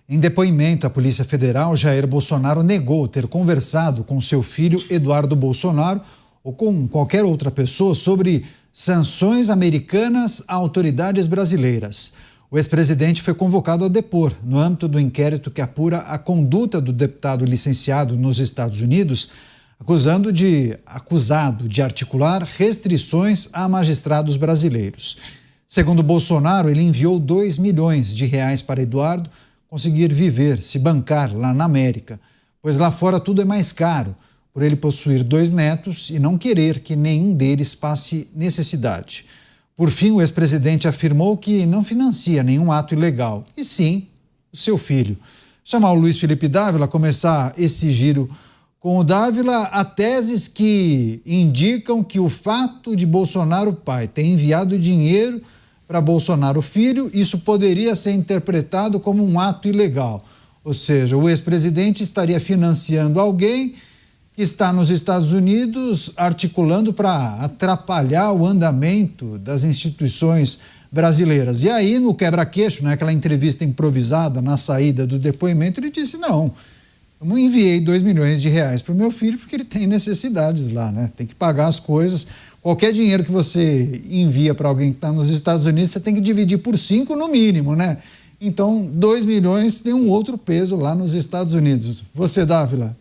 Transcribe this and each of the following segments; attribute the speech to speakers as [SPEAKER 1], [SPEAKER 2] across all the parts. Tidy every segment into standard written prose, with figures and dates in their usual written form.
[SPEAKER 1] Em depoimento à Polícia Federal, Jair Bolsonaro negou ter conversado com seu filho Eduardo Bolsonaro ou com qualquer outra pessoa sobre sanções americanas a autoridades brasileiras. O ex-presidente foi convocado a depor no âmbito do inquérito que apura a conduta do deputado licenciado nos Estados Unidos, acusado de articular restrições a magistrados brasileiros. Segundo Bolsonaro, ele enviou R$2 milhões para Eduardo conseguir viver, se bancar lá na América, pois lá fora tudo é mais caro, por ele possuir 2 netos e não querer que nenhum deles passe necessidade. Por fim, o ex-presidente afirmou que não financia nenhum ato ilegal, e sim o seu filho. Chamar o Luiz Felipe Dávila, começar esse giro com o Dávila, há teses que indicam que o fato de Bolsonaro pai ter enviado dinheiro para Bolsonaro filho, isso poderia ser interpretado como um ato ilegal. Ou seja, o ex-presidente estaria financiando alguém que está nos Estados Unidos articulando para atrapalhar o andamento das instituições brasileiras. E aí, no quebra-queixo, naquela entrevista improvisada na saída do depoimento, ele disse: não, eu não enviei R$2 milhões para o meu filho porque ele tem necessidades lá, né? Tem que pagar as coisas. Qualquer dinheiro que você envia para alguém que está nos Estados Unidos, você tem que dividir por 5 no mínimo, né? Então, R$2 milhões tem um outro peso lá nos Estados Unidos. Você, Dávila?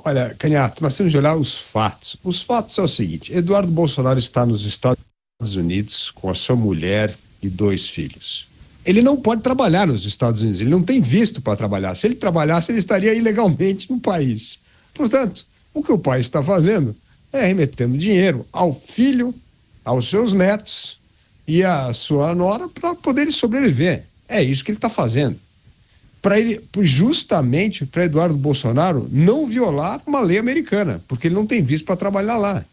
[SPEAKER 2] Olha, Canhato, nós temos de olhar os fatos. Os fatos é o seguinte: Eduardo Bolsonaro está nos Estados Unidos com a sua mulher e 2 filhos. Ele não pode trabalhar nos Estados Unidos, ele não tem visto para trabalhar. Se ele trabalhasse, ele estaria ilegalmente no país. Portanto, o que o pai está fazendo é remetendo dinheiro ao filho, aos seus netos e à sua nora para poderem sobreviver. É isso que ele está fazendo. Justamente para Eduardo Bolsonaro não violar uma lei americana, porque ele não tem visto para trabalhar lá.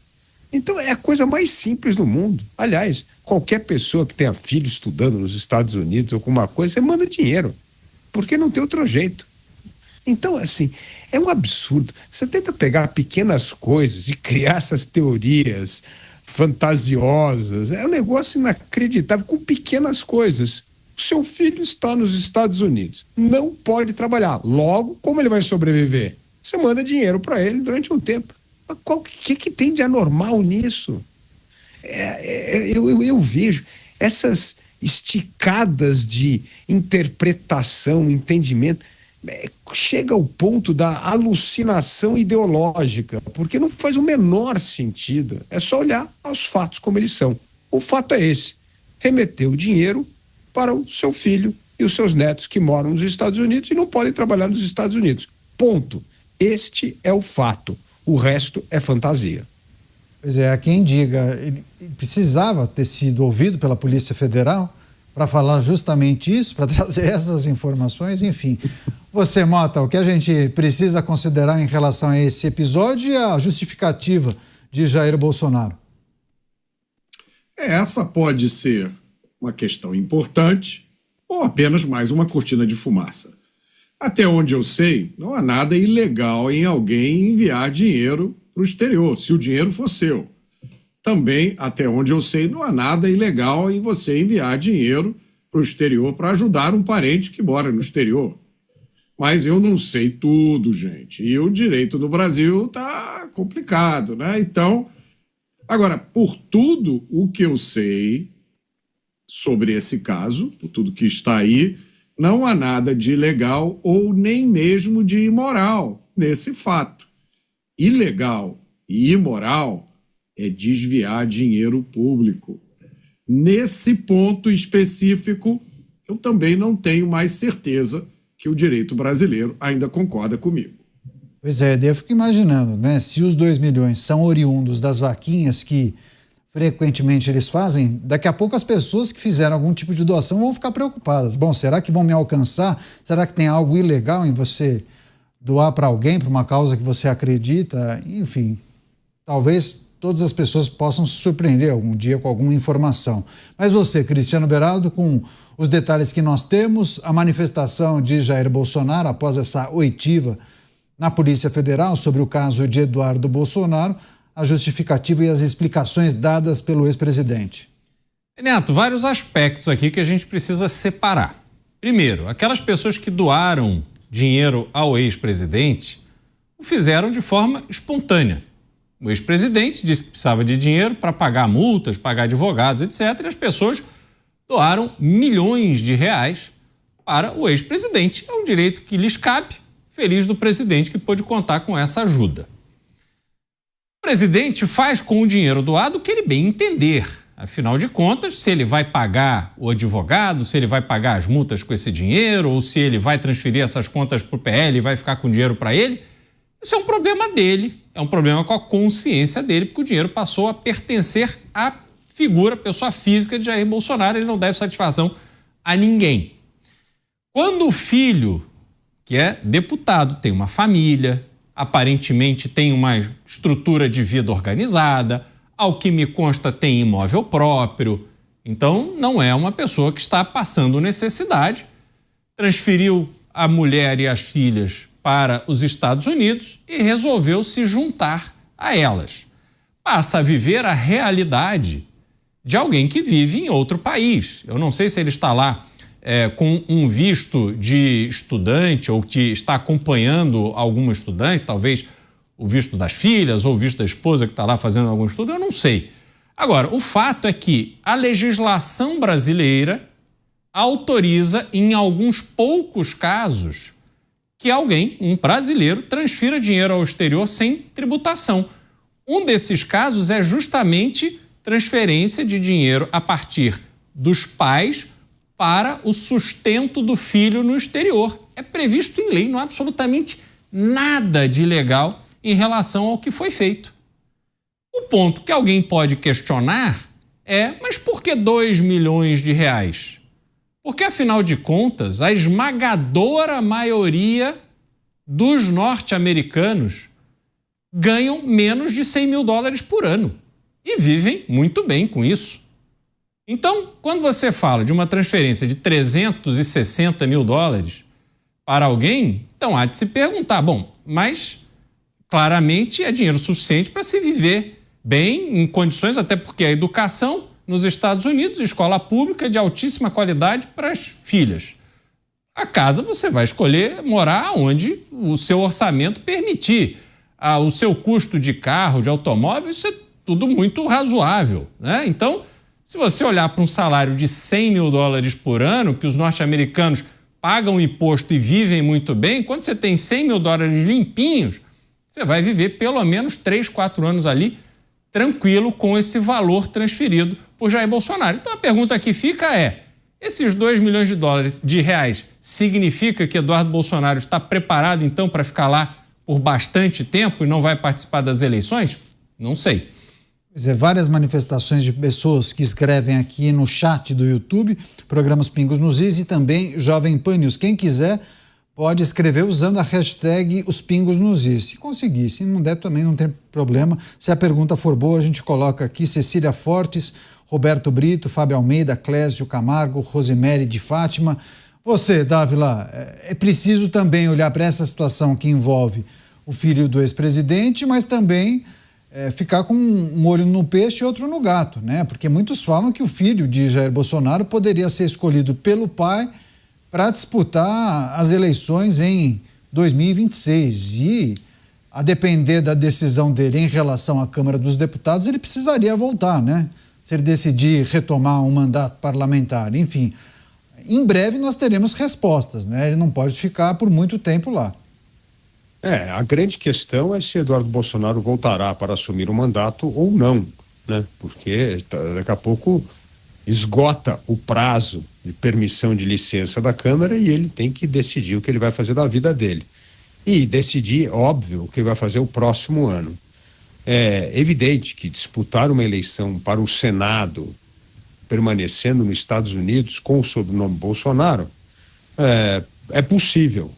[SPEAKER 2] Então é a coisa mais simples do mundo. Aliás, qualquer pessoa que tenha filho estudando nos Estados Unidos ou alguma coisa, você manda dinheiro, porque não tem outro jeito. Então, assim, é um absurdo. Você tenta pegar pequenas coisas e criar essas teorias fantasiosas. É um negócio inacreditável com pequenas coisas. O seu filho está nos Estados Unidos, não pode trabalhar. Logo, como ele vai sobreviver? Você manda dinheiro para ele durante um tempo. Mas o que tem de anormal nisso? Eu vejo essas esticadas de interpretação, entendimento. Chega ao ponto da alucinação ideológica, porque não faz o menor sentido. É só olhar aos fatos como eles são. O fato é esse: remeteu o dinheiro para o seu filho e os seus netos que moram nos Estados Unidos e não podem trabalhar nos Estados Unidos. Ponto. Este é o fato. O resto é fantasia.
[SPEAKER 1] Pois é, há quem diga, ele precisava ter sido ouvido pela Polícia Federal para falar justamente isso, para trazer essas informações, enfim. Você, Mota, o que a gente precisa considerar em relação a esse episódio e a justificativa de Jair Bolsonaro?
[SPEAKER 3] Essa pode ser uma questão importante ou apenas mais uma cortina de fumaça. Até onde eu sei, não há nada ilegal em alguém enviar dinheiro para o exterior, se o dinheiro for seu. Também, até onde eu sei, não há nada ilegal em você enviar dinheiro para o exterior para ajudar um parente que mora no exterior. Mas eu não sei tudo, gente. E o direito no Brasil está complicado, né? Então, agora, por tudo o que eu sei sobre esse caso, por tudo que está aí, não há nada de ilegal ou nem mesmo de imoral nesse fato. Ilegal e imoral é desviar dinheiro público. Nesse ponto específico, eu também não tenho mais certeza que o direito brasileiro ainda concorda comigo.
[SPEAKER 1] Pois é, eu fico imaginando, né? Se os 2 milhões são oriundos das vaquinhas que frequentemente eles fazem, daqui a pouco as pessoas que fizeram algum tipo de doação vão ficar preocupadas. Bom, será que vão me alcançar? Será que tem algo ilegal em você doar para alguém, para uma causa que você acredita? Enfim, talvez todas as pessoas possam se surpreender algum dia com alguma informação. Mas você, Cristiano Beraldo, com os detalhes que nós temos, a manifestação de Jair Bolsonaro após essa oitiva na Polícia Federal sobre o caso de Eduardo Bolsonaro, a justificativa e as explicações dadas pelo ex-presidente.
[SPEAKER 4] Neto, vários aspectos aqui que a gente precisa separar. Primeiro, aquelas pessoas que doaram dinheiro ao ex-presidente o fizeram de forma espontânea. O ex-presidente disse que precisava de dinheiro para pagar multas, pagar advogados, etc. E as pessoas doaram milhões de reais para o ex-presidente. É um direito que lhes cabe, feliz do presidente que pôde contar com essa ajuda. O presidente faz com o dinheiro doado o que ele bem entender. Afinal de contas, se ele vai pagar o advogado, se ele vai pagar as multas com esse dinheiro, ou se ele vai transferir essas contas para o PL e vai ficar com dinheiro para ele, isso é um problema dele, é um problema com a consciência dele, porque o dinheiro passou a pertencer à figura, pessoa física de Jair Bolsonaro, ele não deve satisfação a ninguém. Quando o filho, que é deputado, tem uma família, aparentemente tem uma estrutura de vida organizada, ao que me consta tem imóvel próprio, então não é uma pessoa que está passando necessidade, transferiu a mulher e as filhas para os Estados Unidos e resolveu se juntar a elas. Passa a viver a realidade de alguém que vive em outro país. Eu não sei se ele está lá com um visto de estudante ou que está acompanhando algum estudante, talvez o visto das filhas ou o visto da esposa que está lá fazendo algum estudo, eu não sei. Agora, o fato é que a legislação brasileira autoriza, em alguns poucos casos, que alguém, um brasileiro, transfira dinheiro ao exterior sem tributação. Um desses casos é justamente transferência de dinheiro a partir dos pais para o sustento do filho no exterior. É previsto em lei, não há absolutamente nada de ilegal em relação ao que foi feito. O ponto que alguém pode questionar é, mas por que 2 milhões de reais? Porque, afinal de contas, a esmagadora maioria dos norte-americanos ganham menos de $100 mil por ano e vivem muito bem com isso. Então, quando você fala de uma transferência de $360 mil para alguém, então há de se perguntar, bom, mas claramente é dinheiro suficiente para se viver bem, em condições, até porque a educação nos Estados Unidos, escola pública de altíssima qualidade para as filhas. A casa você vai escolher morar onde o seu orçamento permitir. O seu custo de carro, de automóvel, isso é tudo muito razoável, né? Então, se você olhar para um salário de $100 mil por ano, que os norte-americanos pagam imposto e vivem muito bem, quando você tem $100 mil limpinhos, você vai viver pelo menos 3, 4 anos ali tranquilo com esse valor transferido por Jair Bolsonaro. Então a pergunta que fica é, esses $2 milhões de reais significa que Eduardo Bolsonaro está preparado então para ficar lá por bastante tempo e não vai participar das eleições? Não sei.
[SPEAKER 1] Pois é, várias manifestações de pessoas que escrevem aqui no chat do YouTube, programas Pingos nos Is e também Jovem Pan News. Quem quiser pode escrever usando a hashtag Os Pingos nos Is. Se conseguir, se não der também não tem problema. Se a pergunta for boa, a gente coloca aqui Cecília Fortes, Roberto Brito, Fábio Almeida, Clésio Camargo, Rosemary de Fátima. Você, Dávila, é preciso também olhar para essa situação que envolve o filho do ex-presidente, mas também ficar com um olho no peixe e outro no gato, né? Porque muitos falam que o filho de Jair Bolsonaro poderia ser escolhido pelo pai para disputar as eleições em 2026 e, a depender da decisão dele em relação à Câmara dos Deputados, ele precisaria voltar, né? Se ele decidir retomar um mandato parlamentar, enfim. Em breve nós teremos respostas, né? Ele não pode ficar por muito tempo lá.
[SPEAKER 2] A grande questão é se Eduardo Bolsonaro voltará para assumir o mandato ou não, né? Porque daqui a pouco esgota o prazo de permissão de licença da Câmara e ele tem que decidir o que ele vai fazer da vida dele. E decidir, óbvio, o que ele vai fazer o próximo ano. É evidente que disputar uma eleição para o Senado, permanecendo nos Estados Unidos com o sobrenome Bolsonaro, é possível.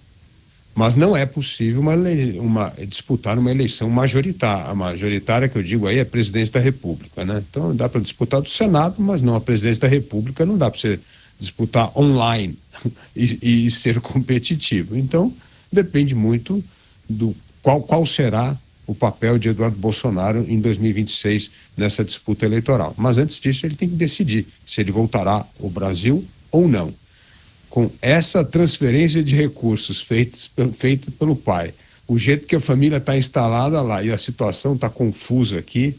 [SPEAKER 2] Mas não é possível disputar uma eleição majoritária. A majoritária que eu digo aí é a presidência da República, né? Então dá para disputar do Senado, mas não a presidência da República, não dá para você disputar online e ser competitivo. Então depende muito do qual será o papel de Eduardo Bolsonaro em 2026 nessa disputa eleitoral. Mas antes disso ele tem que decidir se ele voltará ao Brasil ou não. com essa transferência de recursos feita pelo pai, o jeito que a família está instalada lá e a situação está confusa aqui,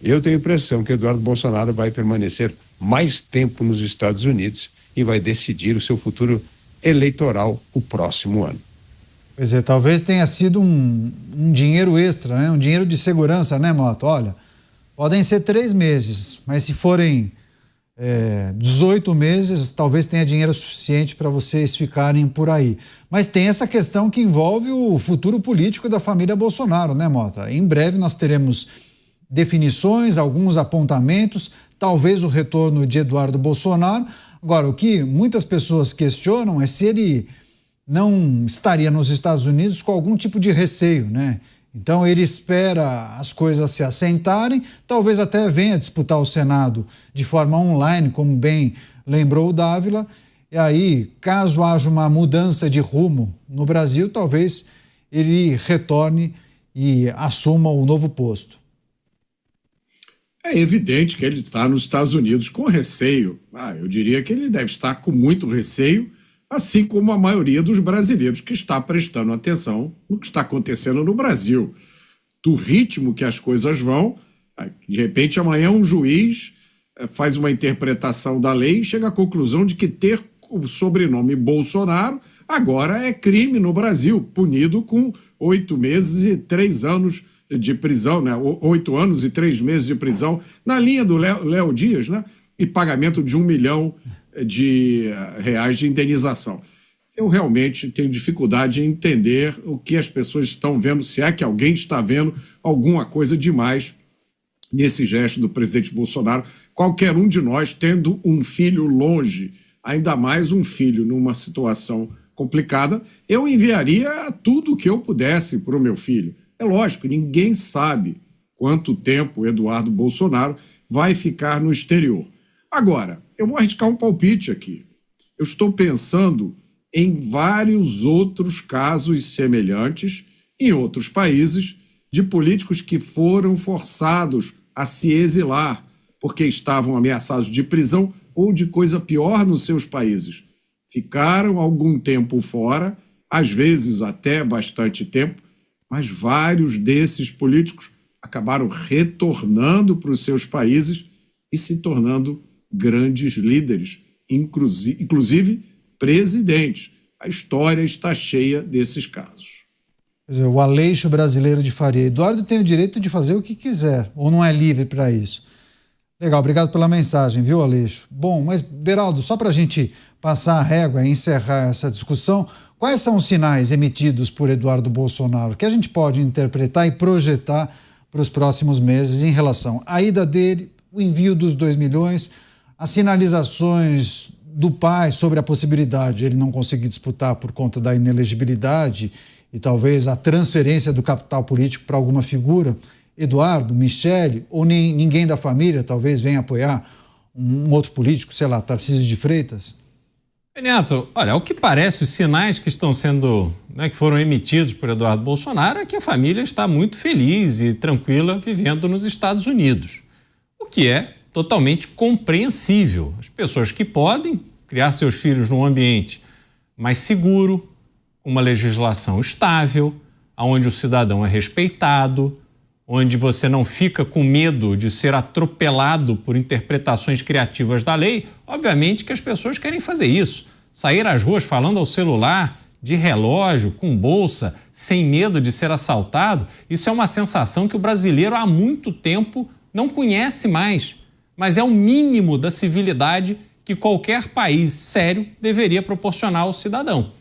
[SPEAKER 2] eu tenho a impressão que Eduardo Bolsonaro vai permanecer mais tempo nos Estados Unidos e vai decidir o seu futuro eleitoral o próximo ano.
[SPEAKER 1] Pois é, talvez tenha sido um dinheiro extra, né? Um dinheiro de segurança, né, Mota? Olha, podem ser 3 meses, mas se forem 18 meses, talvez tenha dinheiro suficiente para vocês ficarem por aí. Mas tem essa questão que envolve o futuro político da família Bolsonaro, né, Mota? Em breve nós teremos definições, alguns apontamentos, talvez o retorno de Eduardo Bolsonaro. Agora, o que muitas pessoas questionam é se ele não estaria nos Estados Unidos com algum tipo de receio, né? Então ele espera as coisas se assentarem, talvez até venha disputar o Senado de forma online, como bem lembrou o Dávila, e aí, caso haja uma mudança de rumo no Brasil, talvez ele retorne e assuma o novo posto.
[SPEAKER 3] É evidente que ele está nos Estados Unidos com receio. Eu diria que ele deve estar com muito receio, assim como a maioria dos brasileiros que está prestando atenção no que está acontecendo no Brasil. Do ritmo que as coisas vão, de repente amanhã um juiz faz uma interpretação da lei e chega à conclusão de que ter o sobrenome Bolsonaro agora é crime no Brasil, punido com 8 meses e 3 anos de prisão, né? 8 anos e 3 meses de prisão, na linha do Léo Dias, né? E pagamento de R$1 milhão de indenização. Eu realmente tenho dificuldade em entender o que as pessoas estão vendo, se é que alguém está vendo alguma coisa demais nesse gesto do presidente Bolsonaro. Qualquer um de nós, tendo um filho longe, ainda mais um filho numa situação complicada, eu enviaria tudo o que eu pudesse para o meu filho. É lógico, ninguém sabe quanto tempo o Eduardo Bolsonaro vai ficar no exterior. Agora, eu vou arriscar um palpite aqui. Eu estou pensando em vários outros casos semelhantes em outros países de políticos que foram forçados a se exilar porque estavam ameaçados de prisão ou de coisa pior nos seus países. Ficaram algum tempo fora, às vezes até bastante tempo, mas vários desses políticos acabaram retornando para os seus países e se tornando grandes líderes, inclusive presidentes. A história está cheia desses casos.
[SPEAKER 1] O Aleixo brasileiro de Faria. Eduardo tem o direito de fazer o que quiser, ou não é livre para isso? Legal, obrigado pela mensagem, viu, Aleixo? Bom, mas, Beraldo, só para a gente passar a régua e encerrar essa discussão, quais são os sinais emitidos por Eduardo Bolsonaro que a gente pode interpretar e projetar para os próximos meses em relação à ida dele, o envio dos 2 milhões, as sinalizações do pai sobre a possibilidade de ele não conseguir disputar por conta da inelegibilidade e talvez a transferência do capital político para alguma figura, Eduardo, Michele, ou nem ninguém da família talvez venha apoiar um outro político, sei lá, Tarcísio de Freitas?
[SPEAKER 4] Neto, olha, ao que parece, os sinais que estão sendo, que foram emitidos por Eduardo Bolsonaro é que a família está muito feliz e tranquila vivendo nos Estados Unidos, o que é totalmente compreensível. As pessoas que podem criar seus filhos num ambiente mais seguro, uma legislação estável, onde o cidadão é respeitado, onde você não fica com medo de ser atropelado por interpretações criativas da lei, obviamente que as pessoas querem fazer isso. Sair às ruas falando ao celular, de relógio, com bolsa, sem medo de ser assaltado, isso é uma sensação que o brasileiro há muito tempo não conhece mais. Mas é o mínimo da civilidade que qualquer país sério deveria proporcionar ao cidadão.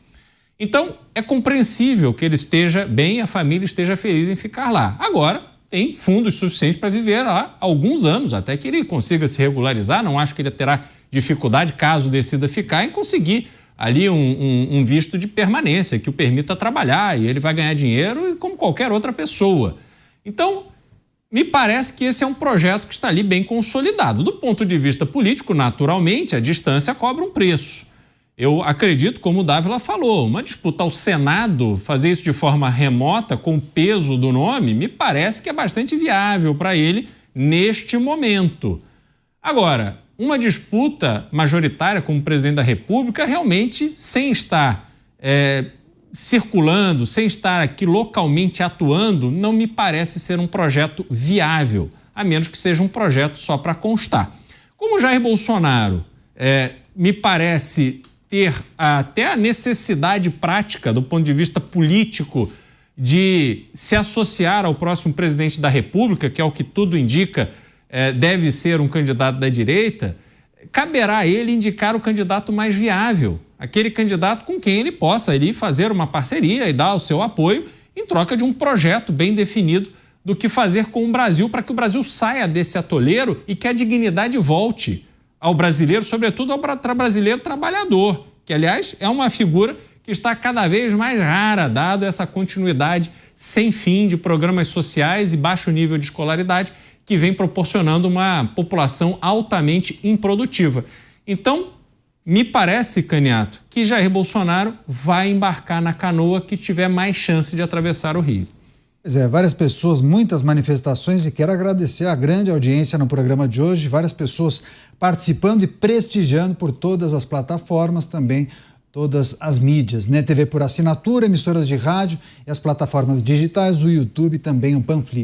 [SPEAKER 4] Então, é compreensível que ele esteja bem, a família esteja feliz em ficar lá. Agora, tem fundos suficientes para viver há alguns anos, até que ele consiga se regularizar. Não acho que ele terá dificuldade, caso decida ficar, em conseguir ali um visto de permanência que o permita trabalhar, e ele vai ganhar dinheiro como qualquer outra pessoa. Então, me parece que esse é um projeto que está ali bem consolidado. Do ponto de vista político, naturalmente, a distância cobra um preço. Eu acredito, como o Dávila falou, uma disputa ao Senado, fazer isso de forma remota, com o peso do nome, me parece que é bastante viável para ele neste momento. Agora, uma disputa majoritária como presidente da República realmente sem estar circulando, sem estar aqui localmente atuando, não me parece ser um projeto viável, a menos que seja um projeto só para constar. Como Jair Bolsonaro me parece ter até a necessidade prática do ponto de vista político de se associar ao próximo presidente da República, que é o que tudo indica, deve ser um candidato da direita, caberá a ele indicar o candidato mais viável, aquele candidato com quem ele possa ali fazer uma parceria e dar o seu apoio em troca de um projeto bem definido do que fazer com o Brasil, para que o Brasil saia desse atoleiro e que a dignidade volte ao brasileiro, sobretudo ao brasileiro trabalhador, que, aliás, é uma figura que está cada vez mais rara, dado essa continuidade sem fim de programas sociais e baixo nível de escolaridade que vem proporcionando uma população altamente improdutiva. Então, me parece, Caniato, que Jair Bolsonaro vai embarcar na canoa que tiver mais chance de atravessar o rio.
[SPEAKER 1] Pois é, várias pessoas, muitas manifestações, e quero agradecer a grande audiência no programa de hoje, várias pessoas participando e prestigiando por todas as plataformas, também todas as mídias, né? TV por assinatura, emissoras de rádio e as plataformas digitais do YouTube, também o Panflix.